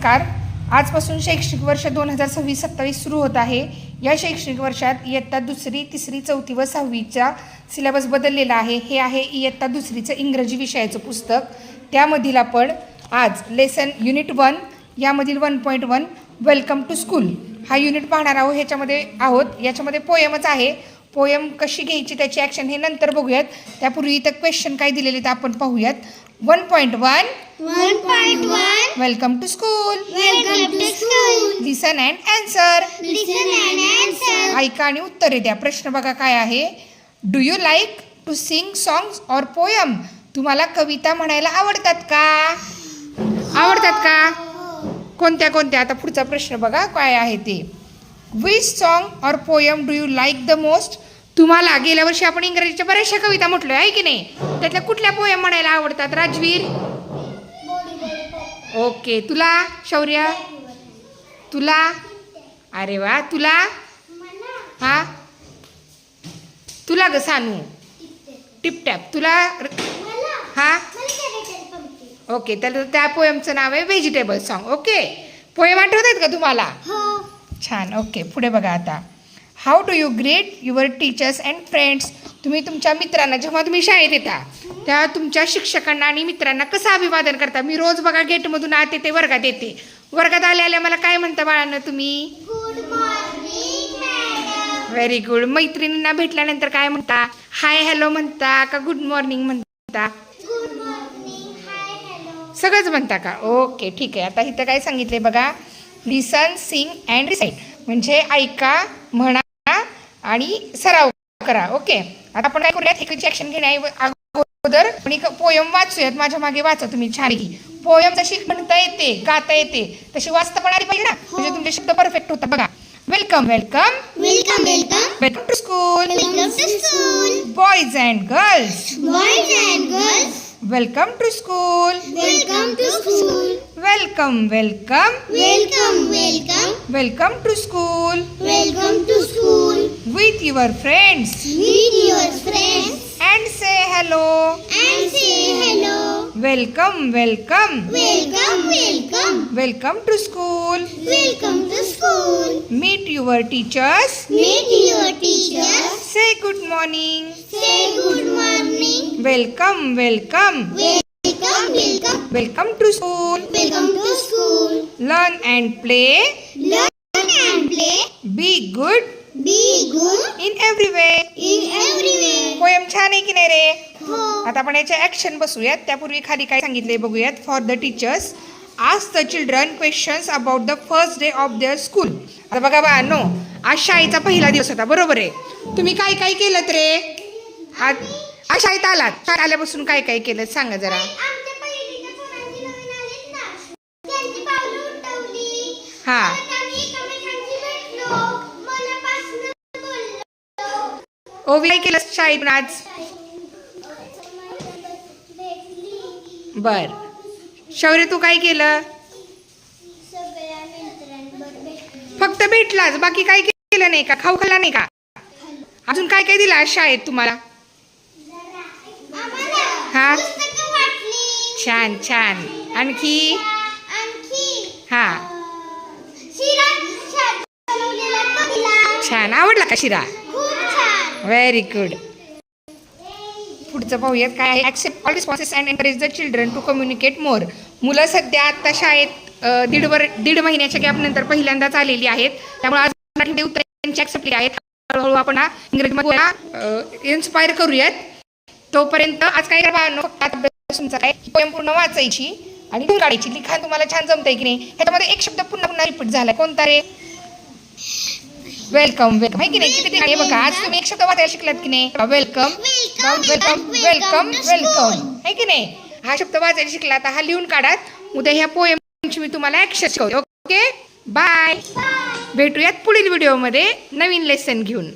नमस्कार. आजपासून शैक्षणिक वर्ष 2026-27 सुरू होत आहे. या शैक्षणिक वर्षात इयत्ता दुसरी, तिसरी, चौथी व सहावीचा सिलेबस बदललेला आहे. हे आहे इयत्ता दुसरीचं इंग्रजी विषयाचं पुस्तक. त्यामधील आपण आज लेसन युनिट 1 यामधील 1.1 वेलकम टू स्कूल हा युनिट पाहणार आहोत. याच्यामध्ये पोयमच आहे. पोयम कशी घ्यायची त्याची ॲक्शन हे नंतर बघूयात. त्यापूर्वी इथं क्वेश्चन काय दिलेले ते आपण पाहूयात. 1.1 welcome to school. Listen and answer. ऐका आणि उत्तरे द्या. प्रश्न बघा काय आहे. Do you like to sing songs or poem? तुम्हाला कविता म्हणायला आवडतात का? कोणत्या कोणत्या? आता पुढचा प्रश्न बघा काय आहे ते. Which song or poem do you like the most? तुम्हाला गेल्या वर्षी आपण इंग्रजीच्या बऱ्याचशा कविता म्हटलोय आहे की नाही. त्यातल्या कुठल्या पोयम म्हणायला आवडतात राजवीर? ओके. तुला शौर्य? तुला? अरे वा. तुला? हा तुला ग सानू? टिपटॅप. तुला? हा ओके. तर त्या पोयमचं नाव आहे व्हेजिटेबल सॉन्ग. ओके. पोयम आठवत आहेत का तुम्हाला? छान. ओके. पुढे बघा आता. How do you greet your teachers and friends? तुम्ही तुमच्या मित्रांना जेव्हा तुम्ही शाळेत येता तेव्हा तुमच्या शिक्षकांना आणि मित्रांना कसं अभिवादन करता? मी रोज बघा गेटमधून आत येते, वर्गात येते. वर्गात आल्या मला काय म्हणता बाळांना तुम्ही? Good morning madam. Very good. मैत्रिणींना भेटल्यानंतर काय म्हणता? हाय हॅलो म्हणता का गुड मॉर्निंग म्हणता? Good morning, hi hello. सगळंच म्हणता का? ओके ठीक आहे. आता इथं काय सांगितले बघा. लिसन, सिंग अँड रिसाईट म्हणजे ऐका, म्हणा आणि सराव करा. ओके. आता आपण काय करूयात, एकाची ॲक्शन घेण्या अगोदर आणि पोयम वाचूयात. माझ्या मागे वाचा तुम्ही छान. पोयम जशी म्हणता येते, गाता येते तशी वाचता पण आली पाहिजे ना, म्हणजे तुमचे शब्द परफेक्ट होतात. बघा. Welcome welcome welcome welcome welcome to school. Welcome to school. Boys and girls boys and girls welcome to school. Welcome to school. Welcome welcome welcome welcome welcome to school. Welcome to school. With your friends Meet your friends and say hello. and say hello. Welcome, welcome. Welcome welcome. Welcome to school. Welcome to school. Meet your teachers. Meet your teachers. Say good morning. Say good morning. Welcome, welcome. Welcome welcome. Welcome to school. Welcome to school. Learn and play. Learn and play. Be good Be good in every way. in every way. Poem छान आहे की नाही रे? हो. आता आपण याच्या action बसूयात. त्यापूर्वी खाली काय सांगितले बघूयात. For the teachers ask the children questions about the first day of their school. आता बघा बाळांनो, आज शाळेचा पहिला दिवस होता बरोबर आहे. तुम्ही काय काय केलं रे? आज शाळेत आलात. शाळेत आल्यापासून काय काय केलं सांगा जरा. आमच्या पहिलीच्या पोरांची नवीन आलीत ना, त्यांची पावलं उठवली. हा. परत आम्ही एकमेकांशी भेटलो, मनापासून बोललो. ओवी काय केलं शाळेत आज? भेटली. बर. शौर्य तू काय केलं? सगळ्या मित्रांबरोबर भेटली. फक्त भेटलाच, बाकी काय केलं नाही का? खाऊ खाल्ला नाही का? अजून काय काय दिलं आज शाळेत तुम्हाला? आम्हाला हा. पुस्तकं वाटली. छान छान. आणखी? आणखी हा. शिरा बनवलेला तो दिला. छान. आवडला का शिरा? खूप छान. Very good. पुढचं पाहूयात काय आहे. Accept all responses and encourage the children to communicate more. मुलं सध्या आत्ता शाळेत दीड महिन्याच्या गॅपनंतर पहिल्यांदाच आलेली आहेत. त्यामुळे आज मराठी उत्तरांची ॲक्सेप्ट केली आहेत. हळूहळू आपण इंग्रजीमध्ये इन्स्पायर करूयात. तोपर्यंत आज काय करा फक्त अभ्यास तुमचा काय, पोयम पूर्ण वाचायची आणि लिहून काढायची. लिखाण तुम्हाला छान जमतंय की नाही? ह्याच्यामध्ये एक शब्द पुन्हा पुन्हा रिपीट झालाय. कोणता रे? वेलकम वेलकम आहे की नाही? किती ठिकाणी बघा. आज तुम्ही एक शब्द वाचायला शिकलात की नाही? वेलकम वेलकम वेलकम वेलकम आहे की नाही? हा शब्द वाचायला शिकला. आता हा लिहून काढा. उद्या ह्या पोयमची मी तुम्हाला ॲक्शन शिकवते. ओके. बाय. भेटूयात पुढील व्हिडिओमध्ये नवीन लेसन घेऊन.